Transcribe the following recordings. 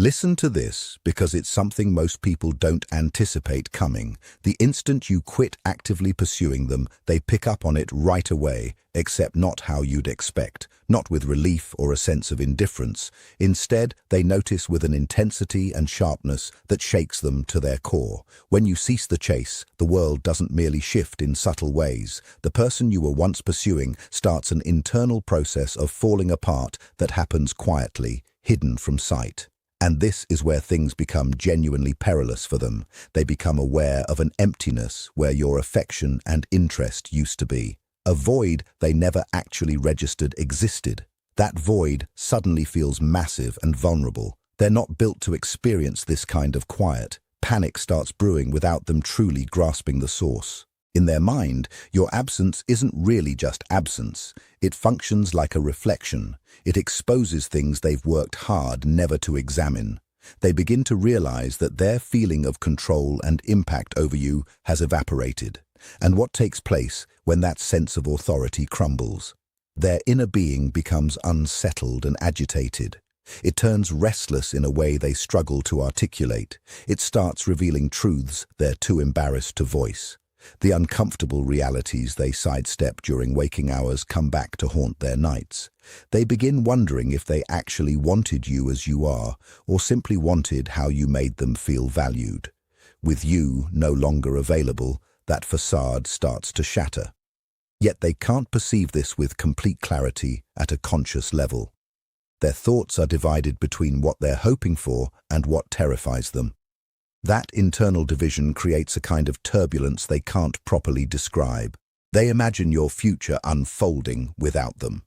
Listen to this, because it's something most people don't anticipate coming. The instant you quit actively pursuing them, they pick up on it right away, except not how you'd expect, not with relief or a sense of indifference. Instead, they notice with an intensity and sharpness that shakes them to their core. When you cease the chase, the world doesn't merely shift in subtle ways. The person you were once pursuing starts an internal process of falling apart that happens quietly, hidden from sight. And this is where things become genuinely perilous for them. They become aware of an emptiness where your affection and interest used to be. A void they never actually registered existed. That void suddenly feels massive and vulnerable. They're not built to experience this kind of quiet. Panic starts brewing without them truly grasping the source. In their mind, your absence isn't really just absence. It functions like a reflection. It exposes things they've worked hard never to examine. They begin to realize that their feeling of control and impact over you has evaporated. And what takes place when that sense of authority crumbles? Their inner being becomes unsettled and agitated. It turns restless in a way they struggle to articulate. It starts revealing truths they're too embarrassed to voice. The uncomfortable realities they sidestep during waking hours come back to haunt their nights. They begin wondering if they actually wanted you as you are, or simply wanted how you made them feel valued. With you no longer available, that facade starts to shatter. Yet they can't perceive this with complete clarity at a conscious level. Their thoughts are divided between what they're hoping for and what terrifies them. That internal division creates a kind of turbulence they can't properly describe. They imagine your future unfolding without them.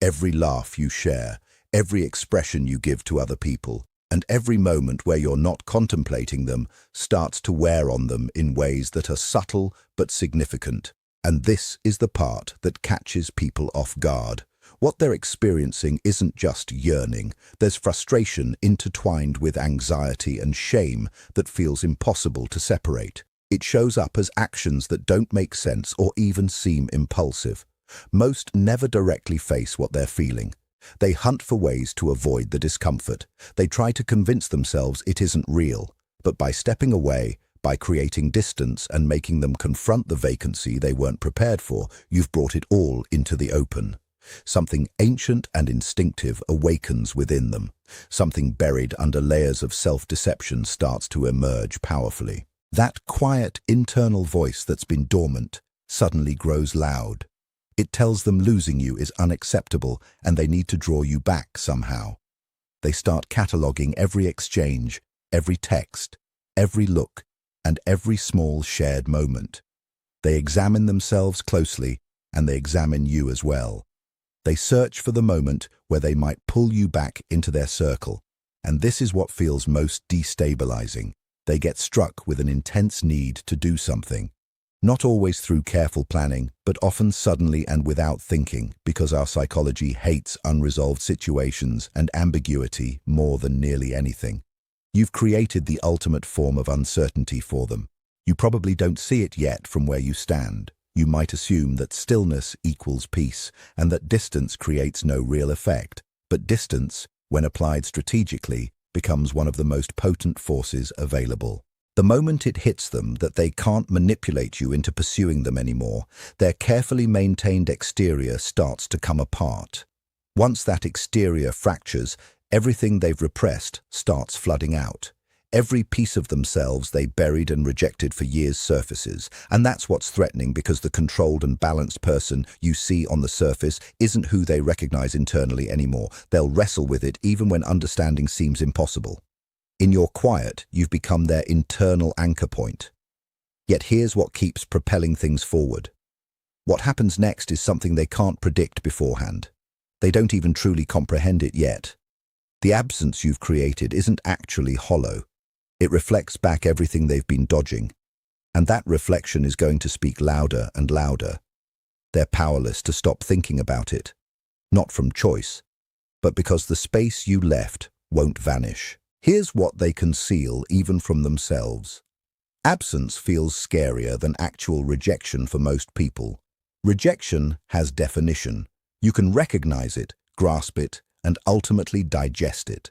Every laugh you share, every expression you give to other people, and every moment where you're not contemplating them starts to wear on them in ways that are subtle but significant. And this is the part that catches people off guard. What they're experiencing isn't just yearning. There's frustration intertwined with anxiety and shame that feels impossible to separate. It shows up as actions that don't make sense or even seem impulsive. Most never directly face what they're feeling. They hunt for ways to avoid the discomfort. They try to convince themselves it isn't real. But by stepping away, by creating distance and making them confront the vacancy they weren't prepared for, you've brought it all into the open. Something ancient and instinctive awakens within them. Something buried under layers of self-deception starts to emerge powerfully. That quiet internal voice that's been dormant suddenly grows loud. It tells them losing you is unacceptable and they need to draw you back somehow. They start cataloging every exchange, every text, every look, and every small shared moment. They examine themselves closely and they examine you as well. They search for the moment where they might pull you back into their circle, and this is what feels most destabilizing. They get struck with an intense need to do something, not always through careful planning, but often suddenly and without thinking, because our psychology hates unresolved situations and ambiguity more than nearly anything. You've created the ultimate form of uncertainty for them. You probably don't see it yet from where you stand. You might assume that stillness equals peace and that distance creates no real effect. But distance, when applied strategically, becomes one of the most potent forces available. The moment it hits them that they can't manipulate you into pursuing them anymore, their carefully maintained exterior starts to come apart. Once that exterior fractures, everything they've repressed starts flooding out. Every piece of themselves they buried and rejected for years surfaces, and that's what's threatening, because the controlled and balanced person you see on the surface isn't who they recognize internally anymore. They'll wrestle with it even when understanding seems impossible. In your quiet, you've become their internal anchor point. Yet here's what keeps propelling things forward. What happens next is something they can't predict beforehand. They don't even truly comprehend it yet. The absence you've created isn't actually hollow. It reflects back everything they've been dodging, and that reflection is going to speak louder and louder. They're powerless to stop thinking about it, not from choice, but because the space you left won't vanish. Here's what they conceal even from themselves. Absence feels scarier than actual rejection for most people. Rejection has definition. You can recognize it, grasp it, and ultimately digest it.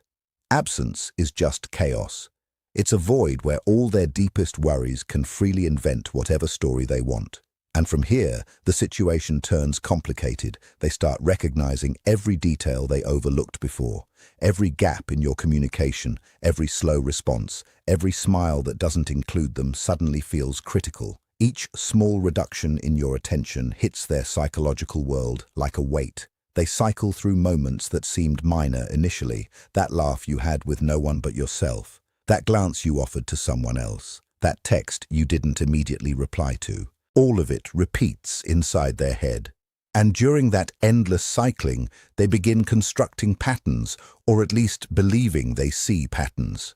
Absence is just chaos. It's a void where all their deepest worries can freely invent whatever story they want. And from here, the situation turns complicated. They start recognizing every detail they overlooked before, every gap in your communication, every slow response, every smile that doesn't include them suddenly feels critical. Each small reduction in your attention hits their psychological world like a weight. They cycle through moments that seemed minor initially, that laugh you had with no one but yourself, that glance you offered to someone else, that text you didn't immediately reply to. All of it repeats inside their head. And during that endless cycling, they begin constructing patterns, or at least believing they see patterns.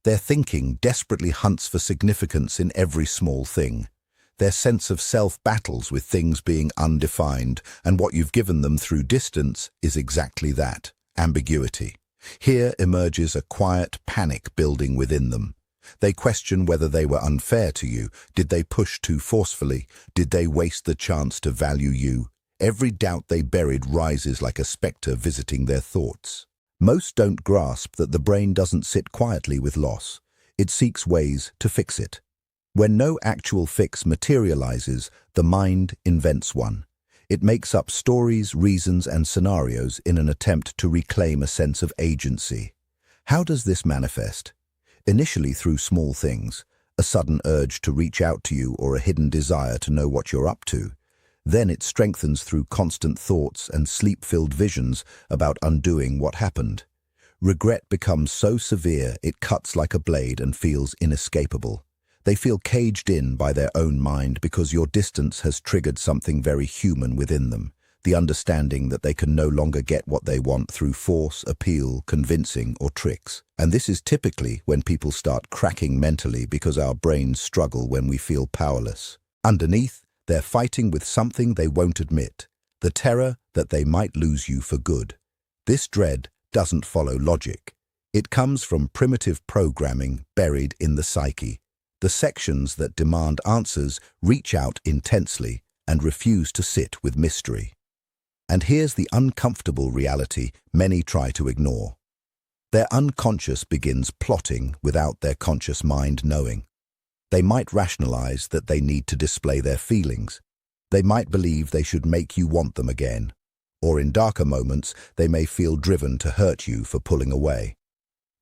Their thinking desperately hunts for significance in every small thing. Their sense of self battles with things being undefined, and what you've given them through distance is exactly that, ambiguity. Here emerges a quiet panic building within them. They question whether they were unfair to you. Did they push too forcefully? Did they waste the chance to value you? Every doubt they buried rises like a spectre visiting their thoughts. Most don't grasp that the brain doesn't sit quietly with loss. It seeks ways to fix it. When no actual fix materializes, the mind invents one. It makes up stories, reasons, and scenarios in an attempt to reclaim a sense of agency. How does this manifest? Initially through small things, a sudden urge to reach out to you or a hidden desire to know what you're up to. Then it strengthens through constant thoughts and sleep-filled visions about undoing what happened. Regret becomes so severe it cuts like a blade and feels inescapable. They feel caged in by their own mind because your distance has triggered something very human within them, the understanding that they can no longer get what they want through force, appeal, convincing, or tricks. And this is typically when people start cracking mentally because our brains struggle when we feel powerless. Underneath, they're fighting with something they won't admit, the terror that they might lose you for good. This dread doesn't follow logic. It comes from primitive programming buried in the psyche. The sections that demand answers reach out intensely and refuse to sit with mystery. And here's the uncomfortable reality many try to ignore. Their unconscious begins plotting without their conscious mind knowing. They might rationalize that they need to display their feelings. They might believe they should make you want them again. Or in darker moments, they may feel driven to hurt you for pulling away.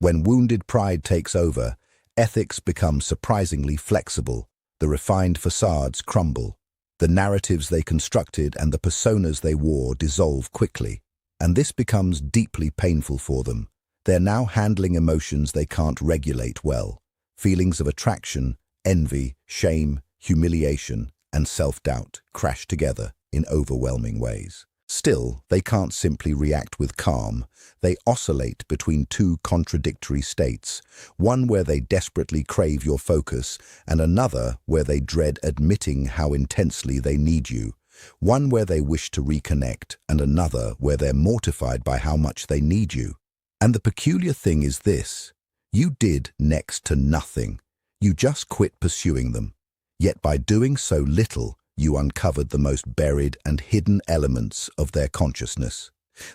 When wounded pride takes over, ethics become surprisingly flexible. The refined facades crumble. The narratives they constructed and the personas they wore dissolve quickly. And this becomes deeply painful for them. They're now handling emotions they can't regulate well. Feelings of attraction, envy, shame, humiliation, and self-doubt crash together in overwhelming ways. Still, they can't simply react with calm. They oscillate between two contradictory states, one where they desperately crave your focus and another where they dread admitting how intensely they need you, one where they wish to reconnect and another where they're mortified by how much they need you. And the peculiar thing is this: you did next to nothing. You just quit pursuing them. Yet by doing so little, you uncovered the most buried and hidden elements of their consciousness.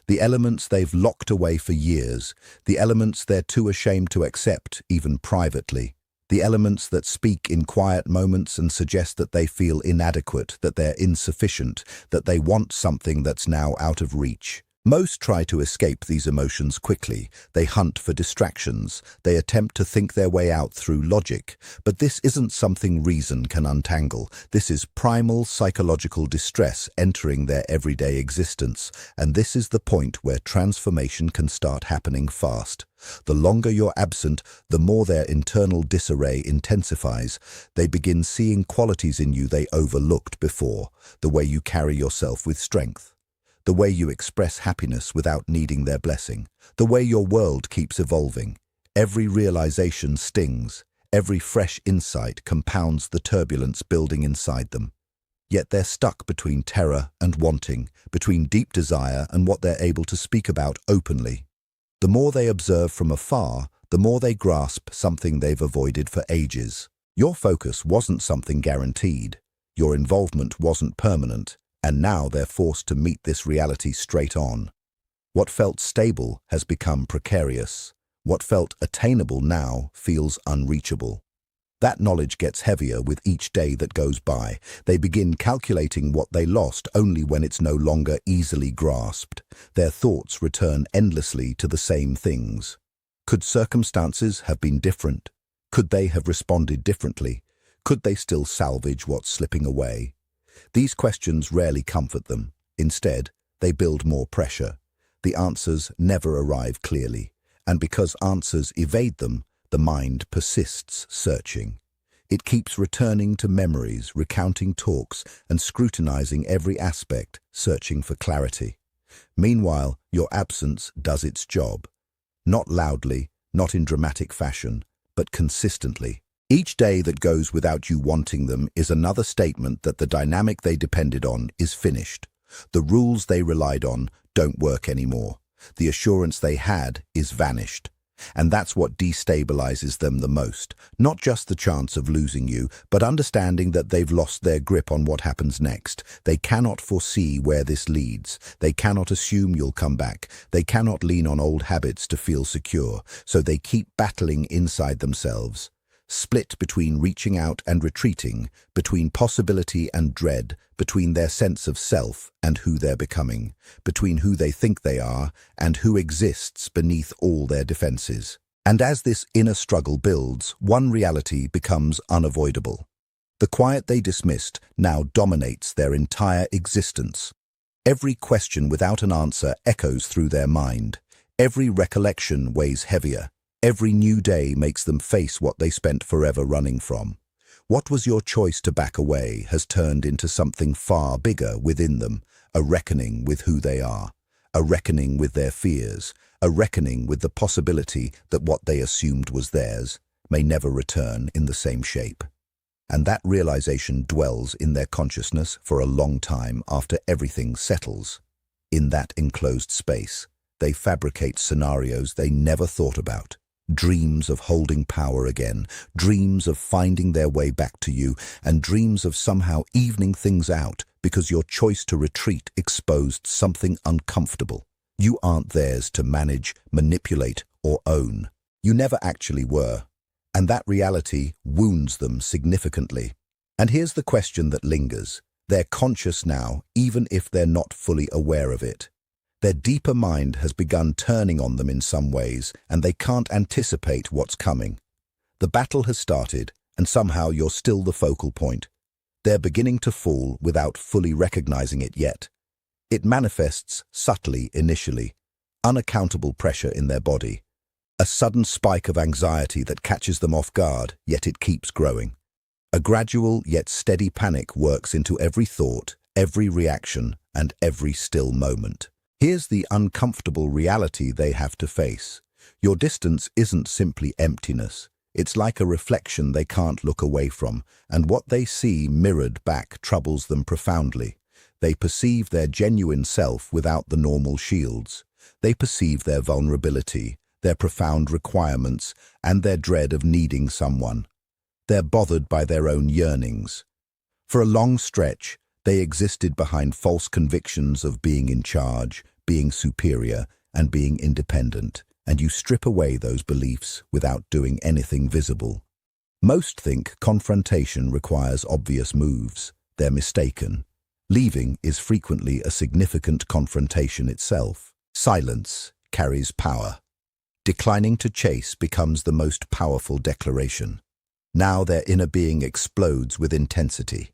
The elements they've locked away for years, the elements they're too ashamed to accept, even privately. The elements that speak in quiet moments and suggest that they feel inadequate, that they're insufficient, that they want something that's now out of reach. Most try to escape these emotions quickly. They hunt for distractions. They attempt to think their way out through logic. But this isn't something reason can untangle. This is primal psychological distress entering their everyday existence. And this is the point where transformation can start happening fast. The longer you're absent, the more their internal disarray intensifies. They begin seeing qualities in you they overlooked before, the way you carry yourself with strength, the way you express happiness without needing their blessing, the way your world keeps evolving. Every realization stings, every fresh insight compounds the turbulence building inside them. Yet they're stuck between terror and wanting, between deep desire and what they're able to speak about openly. The more they observe from afar, the more they grasp something they've avoided for ages. Your focus wasn't something guaranteed. Your involvement wasn't permanent. And now they're forced to meet this reality straight on. What felt stable has become precarious. What felt attainable now feels unreachable. That knowledge gets heavier with each day that goes by. They begin calculating what they lost only when it's no longer easily grasped. Their thoughts return endlessly to the same things. Could circumstances have been different? Could they have responded differently? Could they still salvage what's slipping away? These questions rarely comfort them. Instead, they build more pressure. The answers never arrive clearly, and because answers evade them, the mind persists searching. It keeps returning to memories, recounting talks, and scrutinizing every aspect, searching for clarity. Meanwhile, your absence does its job. Not loudly, not in dramatic fashion, but consistently. Each day that goes without you wanting them is another statement that the dynamic they depended on is finished. The rules they relied on don't work anymore. The assurance they had is vanished. And that's what destabilizes them the most. Not just the chance of losing you, but understanding that they've lost their grip on what happens next. They cannot foresee where this leads. They cannot assume you'll come back. They cannot lean on old habits to feel secure. So they keep battling inside themselves. Split between reaching out and retreating, between possibility and dread, between their sense of self and who they're becoming, between who they think they are and who exists beneath all their defenses. And as this inner struggle builds, one reality becomes unavoidable. The quiet they dismissed now dominates their entire existence. Every question without an answer echoes through their mind. Every recollection weighs heavier. Every new day makes them face what they spent forever running from. What was your choice to back away has turned into something far bigger within them, a reckoning with who they are, a reckoning with their fears, a reckoning with the possibility that what they assumed was theirs may never return in the same shape. And that realization dwells in their consciousness for a long time after everything settles. In that enclosed space, they fabricate scenarios they never thought about. Dreams of holding power again, dreams of finding their way back to you, and dreams of somehow evening things out because your choice to retreat exposed something uncomfortable. You aren't theirs to manage, manipulate, or own. You never actually were. And that reality wounds them significantly. And here's the question that lingers. They're conscious now, even if they're not fully aware of it. Their deeper mind has begun turning on them in some ways, and they can't anticipate what's coming. The battle has started, and somehow you're still the focal point. They're beginning to fall without fully recognizing it yet. It manifests subtly initially, unaccountable pressure in their body, a sudden spike of anxiety that catches them off guard, yet it keeps growing. A gradual yet steady panic works into every thought, every reaction, and every still moment. Here's the uncomfortable reality they have to face. Your distance isn't simply emptiness. It's like a reflection they can't look away from, and what they see mirrored back troubles them profoundly. They perceive their genuine self without the normal shields. They perceive their vulnerability, their profound requirements, and their dread of needing someone. They're bothered by their own yearnings. For a long stretch, they existed behind false convictions of being in charge, being superior, and being independent, and you strip away those beliefs without doing anything visible. Most think confrontation requires obvious moves. They're mistaken. Leaving is frequently a significant confrontation itself. Silence carries power. Declining to chase becomes the most powerful declaration. Now their inner being explodes with intensity.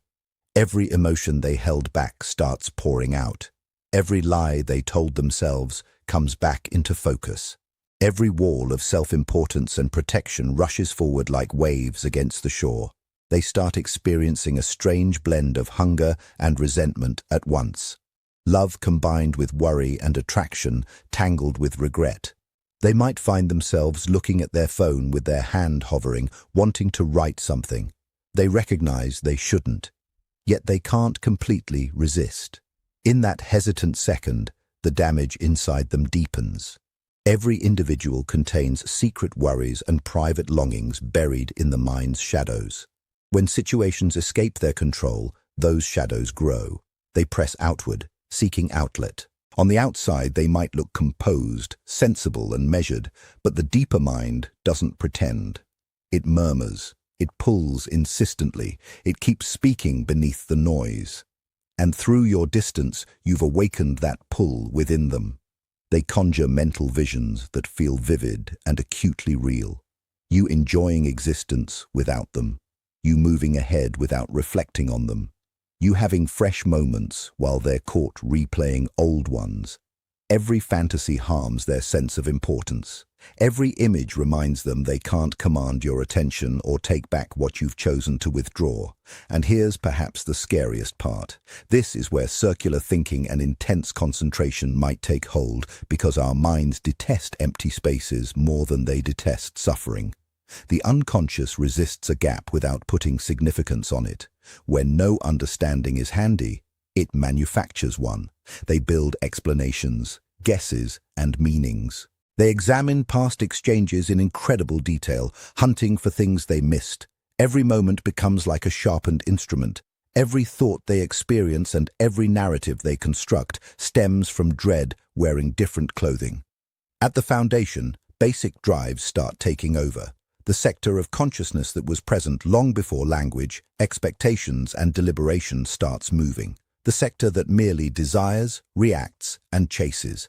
Every emotion they held back starts pouring out. Every lie they told themselves comes back into focus. Every wall of self-importance and protection rushes forward like waves against the shore. They start experiencing a strange blend of hunger and resentment at once. Love combined with worry and attraction, tangled with regret. They might find themselves looking at their phone with their hand hovering, wanting to write something. They recognize they shouldn't, yet they can't completely resist. In that hesitant second, the damage inside them deepens. Every individual contains secret worries and private longings buried in the mind's shadows. When situations escape their control, those shadows grow. They press outward, seeking outlet. On the outside, they might look composed, sensible, and measured, but the deeper mind doesn't pretend. It murmurs. It pulls insistently. It keeps speaking beneath the noise. And through your distance, you've awakened that pull within them. They conjure mental visions that feel vivid and acutely real. You enjoying existence without them. You moving ahead without reflecting on them. You having fresh moments while they're caught replaying old ones. Every fantasy harms their sense of importance. Every image reminds them they can't command your attention or take back what you've chosen to withdraw. And here's perhaps the scariest part. This is where circular thinking and intense concentration might take hold, because our minds detest empty spaces more than they detest suffering. The unconscious resists a gap without putting significance on it. When no understanding is handy, it manufactures one. They build explanations, guesses, and meanings. They examine past exchanges in incredible detail, hunting for things they missed. Every moment becomes like a sharpened instrument. Every thought they experience and every narrative they construct stems from dread wearing different clothing. At the foundation, basic drives start taking over. The sector of consciousness that was present long before language, expectations, and deliberation starts moving. The sector that merely desires, reacts, and chases.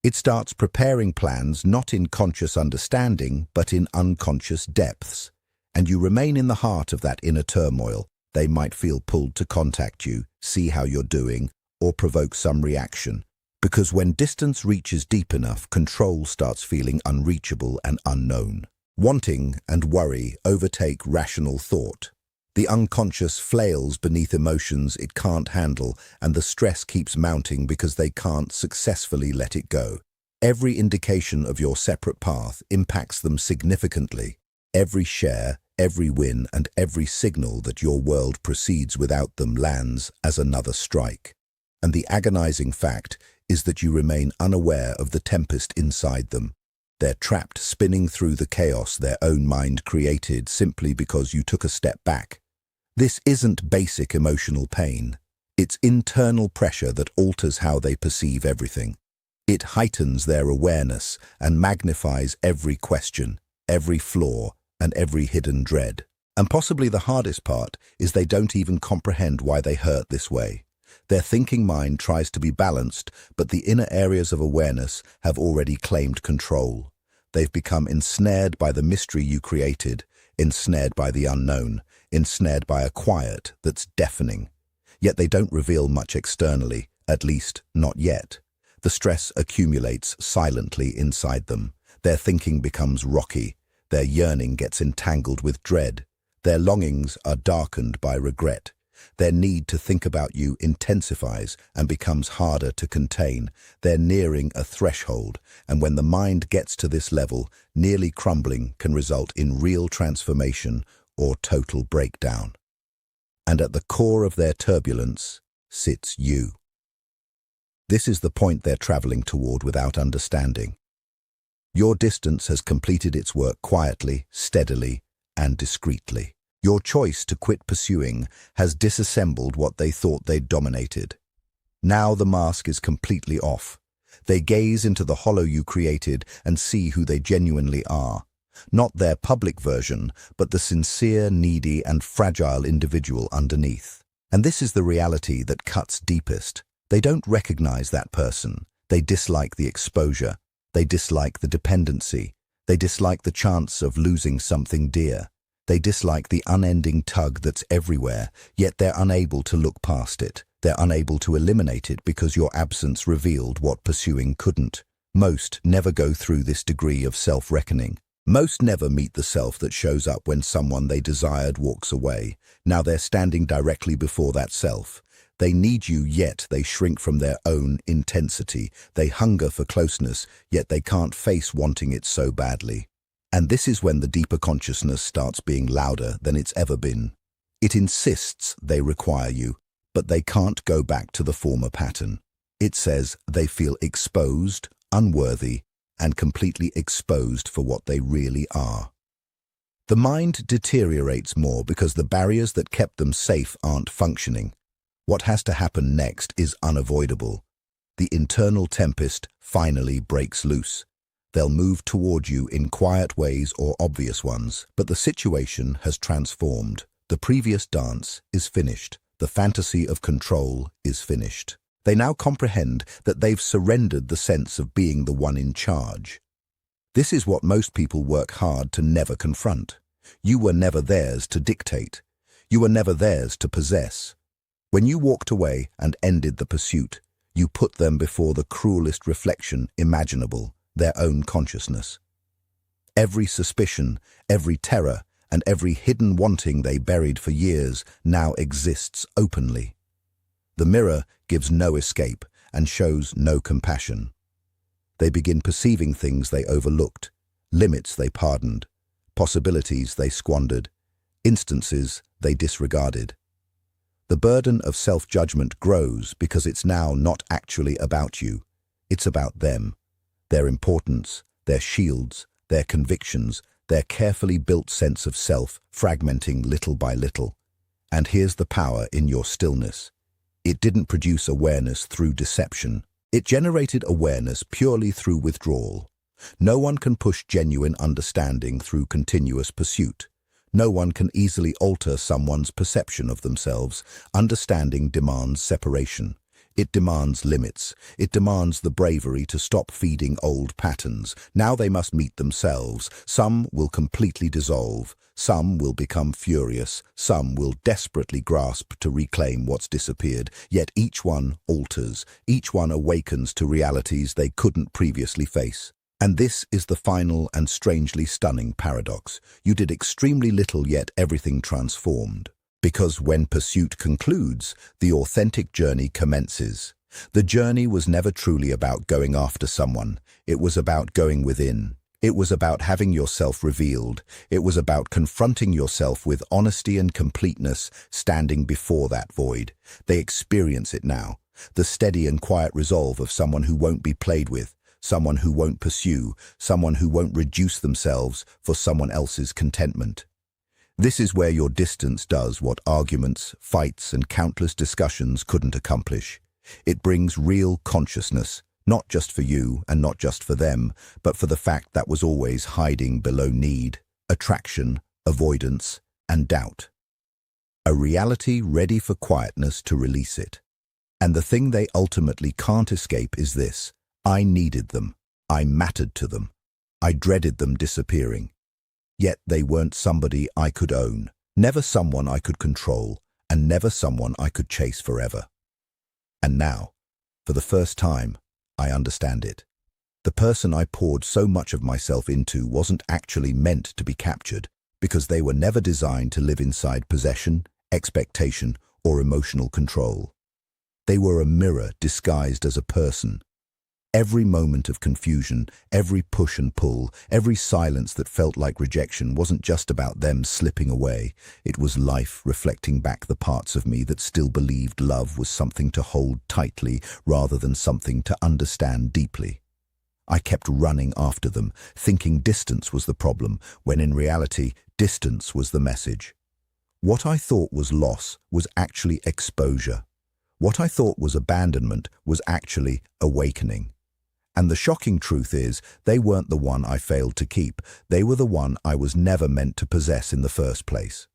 It starts preparing plans not in conscious understanding, but in unconscious depths. And you remain in the heart of that inner turmoil. They might feel pulled to contact you, see how you're doing, or provoke some reaction. Because when distance reaches deep enough, control starts feeling unreachable and unknown. Wanting and worry overtake rational thought. The unconscious flails beneath emotions it can't handle, and the stress keeps mounting because they can't successfully let it go. Every indication of your separate path impacts them significantly. Every share, every win, and every signal that your world proceeds without them lands as another strike. And the agonizing fact is that you remain unaware of the tempest inside them. They're trapped spinning through the chaos their own mind created simply because you took a step back. This isn't basic emotional pain. It's internal pressure that alters how they perceive everything. It heightens their awareness and magnifies every question, every flaw, and every hidden dread. And possibly the hardest part is they don't even comprehend why they hurt this way. Their thinking mind tries to be balanced, but the inner areas of awareness have already claimed control. They've become ensnared by the mystery you created, ensnared by the unknown, ensnared by a quiet that's deafening. Yet they don't reveal much externally, at least not yet. The stress accumulates silently inside them. Their thinking becomes rocky. Their yearning gets entangled with dread. Their longings are darkened by regret. Their need to think about you intensifies and becomes harder to contain. They're nearing a threshold, and when the mind gets to this level, nearly crumbling can result in real transformation or total breakdown. And at the core of their turbulence sits you. This is the point they're traveling toward without understanding. Your distance has completed its work quietly, steadily, and discreetly. Your choice to quit pursuing has disassembled what they thought they'd dominated. Now the mask is completely off. They gaze into the hollow you created and see who they genuinely are. Not their public version, but the sincere, needy, and fragile individual underneath. And this is the reality that cuts deepest. They don't recognize that person. They dislike the exposure. They dislike the dependency. They dislike the chance of losing something dear. They dislike the unending tug that's everywhere, yet they're unable to look past it. They're unable to eliminate it because your absence revealed what pursuing couldn't. Most never go through this degree of self-reckoning. Most never meet the self that shows up when someone they desired walks away. Now they're standing directly before that self. They need you, yet they shrink from their own intensity. They hunger for closeness, yet they can't face wanting it so badly. And this is when the deeper consciousness starts being louder than it's ever been. It insists they require you, but they can't go back to the former pattern. It says they feel exposed, unworthy, and completely exposed for what they really are. The mind deteriorates more because the barriers that kept them safe aren't functioning. What has to happen next is unavoidable. the internal tempest finally breaks loose. They'll move toward you in quiet ways or obvious ones, but the situation has transformed. The previous dance is finished. The fantasy of control is finished. They now comprehend that they've surrendered the sense of being the one in charge. This is what most people work hard to never confront. You were never theirs to dictate. You were never theirs to possess. When you walked away and ended the pursuit, you put them before the cruelest reflection imaginable, their own consciousness. Every suspicion, every terror, and every hidden wanting they buried for years now exists openly. The mirror gives no escape and shows no compassion. They begin perceiving things they overlooked, limits they pardoned, possibilities they squandered, instances they disregarded. The burden of self-judgment grows because it's now not actually about you. It's about them, their importance, their shields, their convictions, their carefully built sense of self fragmenting little by little. And here's the power in your stillness. It didn't produce awareness through deception. It generated awareness purely through withdrawal. No one can push genuine understanding through continuous pursuit. No one can easily alter someone's perception of themselves. Understanding demands separation. It demands limits. It demands the bravery to stop feeding old patterns. Now they must meet themselves. Some will completely dissolve. Some will become furious. Some will desperately grasp to reclaim what's disappeared. Yet each one alters. Each one awakens to realities they couldn't previously face. And this is the final and strangely stunning paradox. You did extremely little, yet everything transformed. Because when pursuit concludes, the authentic journey commences. The journey was never truly about going after someone. It was about going within. It was about having yourself revealed. It was about confronting yourself with honesty and completeness, standing before that void. They experience it now. The steady and quiet resolve of someone who won't be played with. Someone who won't pursue, someone who won't reduce themselves for someone else's contentment. This is where your distance does what arguments, fights, and countless discussions couldn't accomplish. It brings real consciousness, not just for you and not just for them, but for the fact that was always hiding below need, attraction, avoidance, and doubt. A reality ready for quietness to release it. And the thing they ultimately can't escape is this. I needed them. I mattered to them. I dreaded them disappearing. Yet they weren't somebody I could own, never someone I could control, and never someone I could chase forever. And now, for the first time, I understand it. The person I poured so much of myself into wasn't actually meant to be captured, because they were never designed to live inside possession, expectation, or emotional control. They were a mirror disguised as a person. Every moment of confusion, every push and pull, every silence that felt like rejection wasn't just about them slipping away. It was life reflecting back the parts of me that still believed love was something to hold tightly rather than something to understand deeply. I kept running after them, thinking distance was the problem, when in reality, distance was the message. What I thought was loss was actually exposure. What I thought was abandonment was actually awakening. And the shocking truth is, they weren't the one I failed to keep. They were the one I was never meant to possess in the first place.